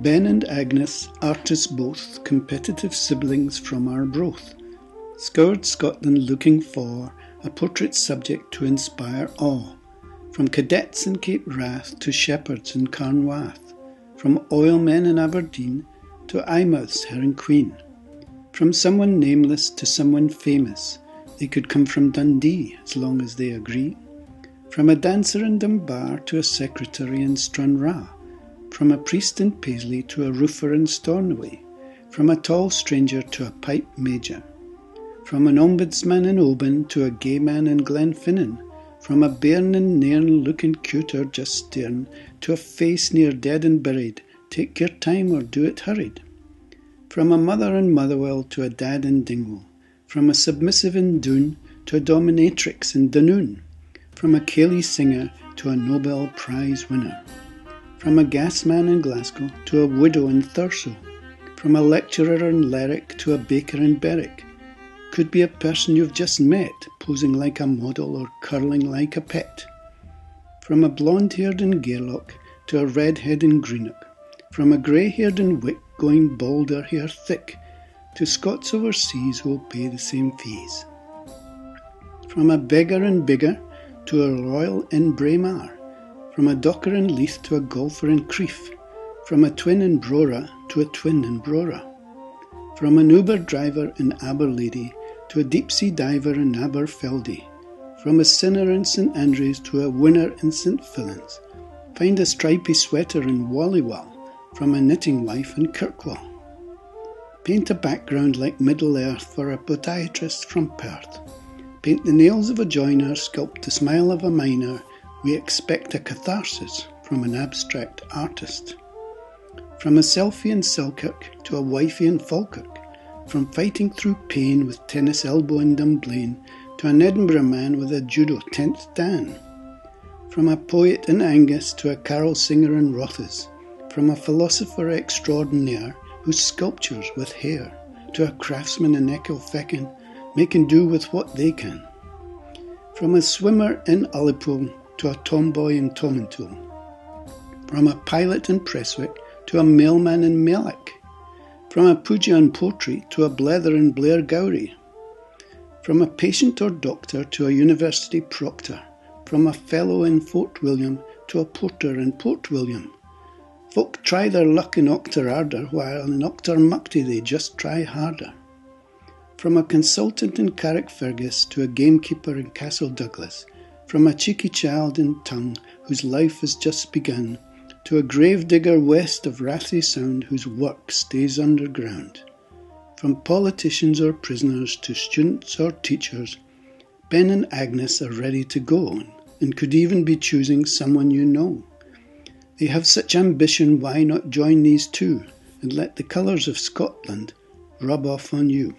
Ben and Agnes, artists both, competitive siblings from Arbroath, scoured Scotland looking for a portrait subject to inspire awe, from cadets in Cape Wrath to shepherds in Carnwath, from oilmen in Aberdeen to Eyemouth's Herring Queen, from someone nameless to someone famous. They could come from Dundee as long as they agree, from a dancer in Dunbar to a secretary in Stranraer, from a priest in Paisley to a roofer in Stornoway, from a tall stranger to a pipe major, from an ombudsman in Oban to a gay man in Glenfinnan, from a bairn in Nairn looking cute or just staring to a face near dead and buried, take your time or do it hurried, from a mother in Motherwell to a dad in Dingwall, from a submissive in Doon to a dominatrix in Dunoon, from a ceilidh singer to a Nobel Prize winner, from a gasman in Glasgow to a widow in Thurso, from a lecturer in Lerwick to a baker in Berwick. Could be a person you've just met, posing like a model or curling like a pet. From a blonde-haired in Gairloch to a red-head in Greenock, from a grey-haired in Wick going bald or hair thick, to Scots overseas who will pay the same fees. From a beggar in Biggar to a royal in Braemar, from a docker in Leith to a golfer in Crief, from a twin in Brora to a twin in Brora, from an Uber driver in Aberlady to a deep-sea diver in Aberfeldy, from a sinner in St Andrews to a winner in St Fillan's. Find a stripy sweater in Wallywall, from a knitting wife in Kirkwall. Paint a background like Middle-earth for a podiatrist from Perth. Paint the nails of a joiner, sculpt the smile of a miner. We expect a catharsis from an abstract artist. From a selfie in Selkirk to a wifey in Falkirk, from fighting through pain with tennis elbow in Dunblane to an Edinburgh man with a judo 10th Dan, from a poet in Angus to a carol singer in Rothes, from a philosopher extraordinaire who sculptures with hair to a craftsman in Ecclefechan making do with what they can, from a swimmer in Ullapool to a tomboy in Tomintoul, from a pilot in Prestwick to a mailman in Mellick, from a Pooja in Portree to a blether in Blairgowrie, from a patient or doctor to a university proctor, from a fellow in Fort William to a porter in Port William. Folk try their luck in Auchterarder, while in Auchtermuchty they just try harder. From a consultant in Carrickfergus to a gamekeeper in Castle Douglas, from a cheeky child in Tongue whose life has just begun, to a gravedigger west of Rathie Sound whose work stays underground. From politicians or prisoners to students or teachers, Ben and Agnes are ready to go and could even be choosing someone you know. They have such ambition, why not join these two and let the colours of Scotland rub off on you?